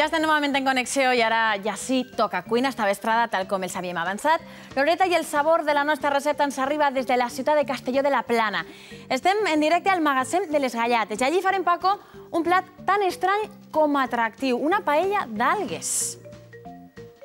Ja estem novament en connexió i ara ja sí, toca cuina esta vesprada, tal com els havíem avançat. L'Horeta i el sabor de la nostra recepta ens arriba des de la ciutat de Castelló de la Plana. Estem en directe al magatzem de les Gallates i allí farem, Paco, un plat tan estrany com atractiu, una paella d'algues.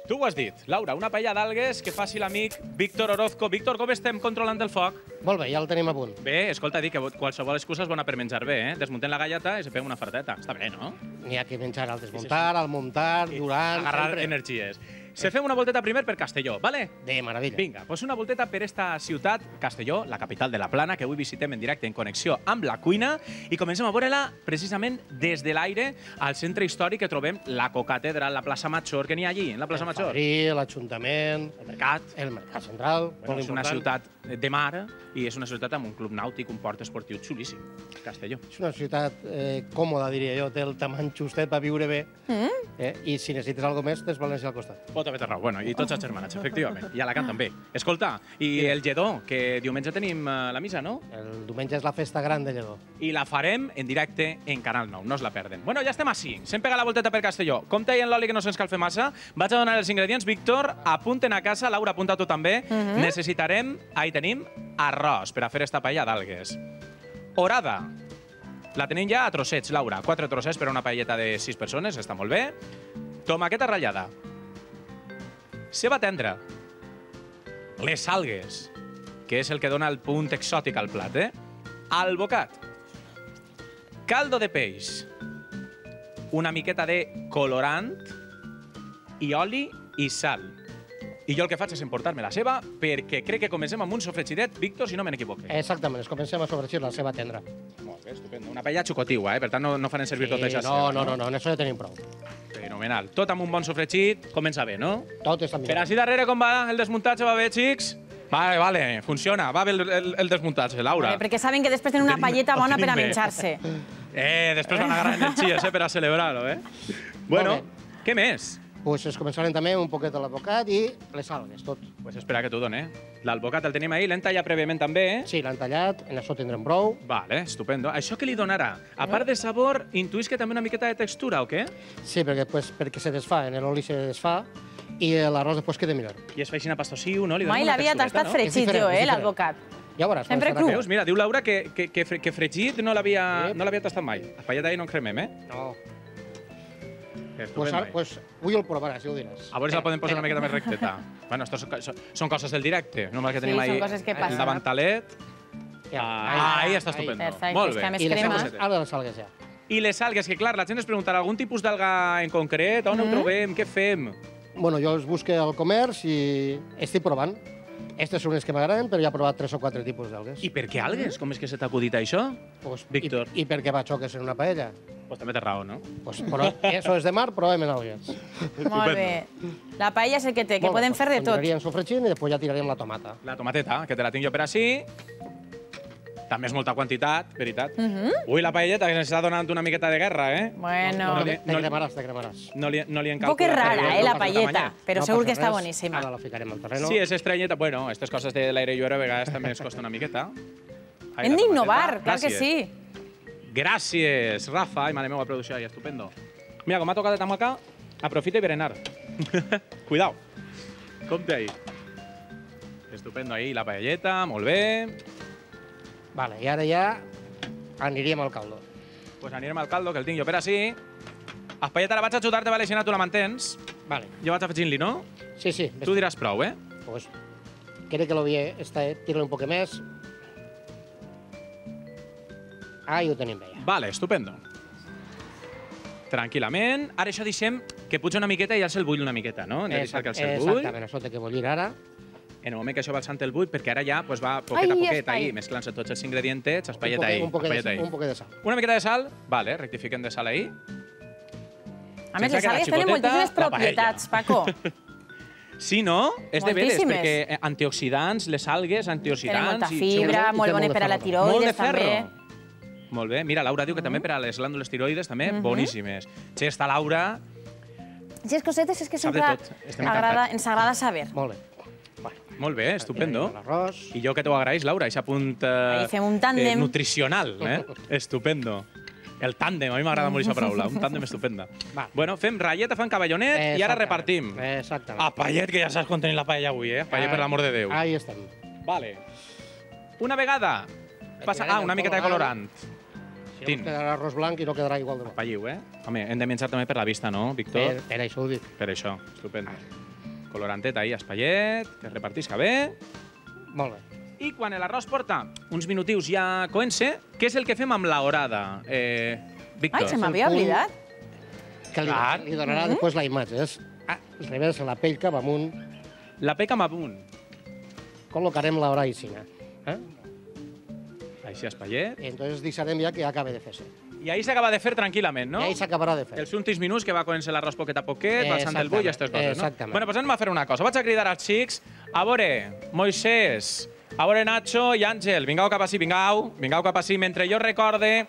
Tu ho has dit, Laura, una paella d'algues que faci l'amic Víctor Orozco. Víctor, com estem controlant el foc? Molt bé, ja el tenim a punt. Bé, escolta, dic que qualsevol excusa és bona per menjar bé, eh? Desmuntem la galleta i se pega una farteta. Està bé, no? N'hi ha que menjar al desmuntar, al muntar, durant... Agarrar energies. Se fem una volteta primer per Castelló, vale? De meravella. Vinga, doncs una volteta per esta ciutat, Castelló, la capital de la Plana, que avui visitem en directe en connexió amb la cuina i comencem a veure-la precisament des de l'aire al centre històric que trobem la Cocatedral, la plaça Major, que n'hi ha allí, en la plaça Major. El Fadrí, l'Ajuntament, el mercat central. És una ciutat de mar i és una ciutat amb un club nàutic, un port esportiu xulíssim, Castelló. És una ciutat còmoda, diria jo, té el tamany justet per viure bé i si necessites alguna més, tens València al costat. Pot haver raó, bueno, i tots els germanats, efectivament. I Alacant també. Escolta, i el Lledó, que diumenge tenim la missa, no? El diumenge és la festa gran de Lledó. I la farem en directe en Canal 9, no us la perden. Bueno, ja estem així, s'hem pegat la volteta per Castelló. Compte ahí en l'oli que no se'ns cal fer massa. Vaig a donar els ingredients, Víctor, apunten a casa, Laura, apunta tu també. Necessitarem, ahí tenim, arròs per a fer esta paella d'algues. Orada. La tenim ja a trossets, Laura. 4 trossets per a una paelleta de 6 persones, està molt bé. Tomaqueta ratllada. Ceba tendra. Les algues, que és el que dona el punt exòtic al plat, Albocat. Caldo de peix. Una miqueta de colorant i oli i sal. I jo el que faig és emportar-me la ceba perquè crec que comencem amb un sofregidet, Víctor, si no me n'equivoque. Exactament, comencem a sofregir la ceba tendra. Molt bé, estupendo. Una paella xocotigua, per tant no farem servir tota aquesta ceba. No, en això ja tenim prou. Fenomenal. Tot amb un bon sofregit comença bé, no? Tot està millor. Per així darrere com va el desmuntatge? Va bé, xics? Vale, funciona. Va bé el desmuntatge, Laura. Perquè saben que després tenen una palleta bona per a menjar-se. Després van agarrar energies per a celebrar-ho, Bueno, què més? Pues es començarem també un poquet de l'albocat i les algues, tot. Pues espera que t'ho doni. L'albocat el tenim ahí, l'hem tallat prèviament també, Sí, l'han tallat, en això tindrem prou. Vale, estupendo. Això què li donarà? A part de sabor, intuïs que també una miqueta de textura, o què? Sí, perquè se desfà, en l'oli se desfà i l'arròs després queda millor. I es fa així pastor-siu, no? Mai l'havia tastat fregit jo, l'albocat. Ja veuràs. Sempre cru. Veus? Mira, diu Laura que fregit no l'havia tastat mai. A paelleta ahí no en cremem, No. Estupendo. Pues avui el provaràs, ja ho diràs. A veure si la podem posar una miqueta més recteta. Bueno, són coses del directe. Només que tenim ahí el davantalet. Ahí està estupendo. Perfecte, Molt és que a bé. més I crema. ara les algues ja. I les algues, que clar, la gent es preguntarà algun tipus d'alga en concret? On ho trobem? Què fem? Bueno, jo els busque al comerç i estic provant. Aquestes són les que m'agraden, però ja he provat 3 o 4 tipus d'algues. I per què algues? Com és que se t'ha acudit això? Víctor. I perquè va xoques en una paella. Pues també té raó, no? Però això és de mar, provem en algues. Molt bé. La paella és el que té, que podem fer de tot. Continuaríem sofregint i després ja tiraríem la tomata. La tomateta, que te la tinc jo per així. També és molta quantitat, veritat. Ui, la paelleta, que s'està donant una miqueta de guerra, Bueno. Te cremaràs. No li han Un poc rara, la paelleta, però segur que està boníssima. Ara la ficarem al terreno. Sí, és estranyeta. Bueno, aquestes coses de l'aire lliure a vegades també ens costa una miqueta. Hem d'innovar, clar que sí. Gràcies, Rafa. Ai, mare meva, producció, estupendo. Mira, com m'ha tocat de tamaca, aprofita i berenar. Cuidao. Compte ahí. Estupendo ahí, la paelleta, molt bé. Vale, i ara ja aniríem al caldo. Pues anirem al caldo, que el tinc jo per així. Espaieta, la vaig a ajudar-te, vale, si tu la mantens. Vale. Jo vaig afegint-li, no? Sí. Tu diràs prou, Pues crec que l'havia tira un poc més. Ahí ho tenim bé ja. Vale, estupendo. Tranquil·lament. Ara això deixem que puja una miqueta i alça el bull una miqueta, no? Exactament, això té que bullir ara. En el moment que això va alçant el bull, perquè ara ja va poquet a poquet, ahí, mesclant-se tots els ingredients, espaieta ahí. Un poquet de sal. Una miqueta de sal, vale, rectifiquem de sal ahí. A més, les algues tenen moltíssimes propietats, Paco. Sí, no? És de veres, Moltíssimes. perquè antioxidants, les algues, Tenen antioxidants... molta fibra, molt bona per a la Molt de tiroides, ferro. també. Molt bé. Mira, Laura diu que també per a les glàndules tiroides, també, boníssimes. Sí, està Laura... Aquestes cosetes és que Sap de sempre tot. Estem encantats. ens agrada saber. Molt bé. Molt bé, estupendo. L'arròs. I jo que t'ho agraeix, Laura, aquest punt Ahí fem un tàndem. nutricional, Estupendo. El tàndem, a mi m'agrada molt aquesta paraula. Un tàndem estupenda. Bueno, fem ratlleta, fem cavallonet i ara repartim. Exactament. A Payet, que ja saps com tenir la paella avui, eh? Payet, per l'amor de Déu. Ahí estem. Vale. Una vegada. Passa... una miqueta de colorant. Si no quedarà arròs blanc i no quedarà igual de bo. Afegiu, eh? Home, hem de menjar també per la vista, no, Víctor? Per això ho dic. Per això, estupendo. Colorantet ahí, espaiet, que repartisca bé. Molt bé. I quan l'arròs porta uns minutius ja coent-se, què és el que fem amb l'horada, Víctor? Ai, se m'havia oblidat. Que li donarà després la imatge. És al revés, la pell cap amunt. La pell cap amunt. Col·locarem l'hora així. Així, espaiet. I entonces deixarem ja que acabe de fer-se. I ahí s'acaba de fer tranquil·lament, no? I ahí s'acabarà de fer. Els últims minuts que va coent-se l'arròs poquet a poquet, baixant el bull i aquestes coses, no? Exactament. Bueno, doncs anem a fer una cosa. Vaig a cridar als xics. A veure, Moisés, a veure, Nacho i Àngel, vingau cap ací, vingau cap ací. Mentre jo recorde,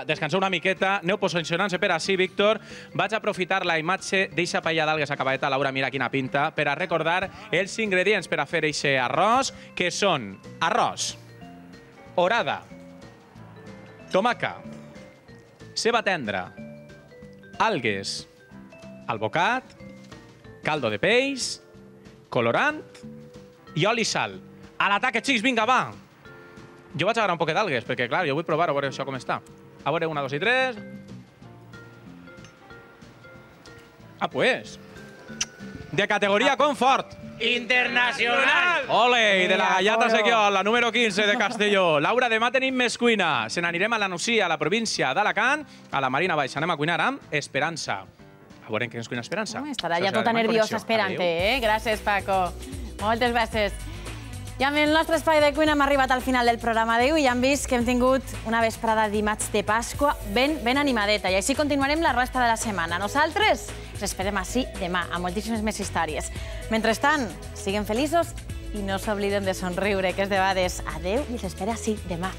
descanseu una miqueta, aneu posicionant-se per ací, Víctor. Vaig a aprofitar la imatge d'eixa paella d'algues acabadeta, Laura, mira quina pinta, per a recordar els ingredients per a fer eixe arròs, que són arròs, orada, tomaca, ceba tendra, algues, albocat, caldo de peix, colorant i oli i sal. A l'ataque, xics, vinga, va! Jo vaig agarrar un poquet d'algues, perquè, clar, jo vull provar a veure això com està. A veure, 1, 2 i 3... Ah, pues... De categoria confort. Internacional! Ole, i de la gallata Sequiol, la número 15 de Castelló. Laura, demà tenim més cuina. Se n'anirem a la Nucia, a la província d'Alacant, a la Marina Baixa. Anem a cuinar amb Esperança. A veure què ens cuina Esperança. Estarà ja tota nerviosa esperant-te, eh? Gràcies, Paco. Moltes gràcies. I amb el nostre espai de cuina hem arribat al final del programa d'avui i ja hem vist que hem tingut una vesprada dimarts de Pasqua ben animadeta i així continuarem la resta de la setmana. Nosaltres us esperem així demà amb moltíssimes més històries. Mentrestant, siguem feliços i no s'obliden de somriure, que és de vegades adeu i s'espera així demà.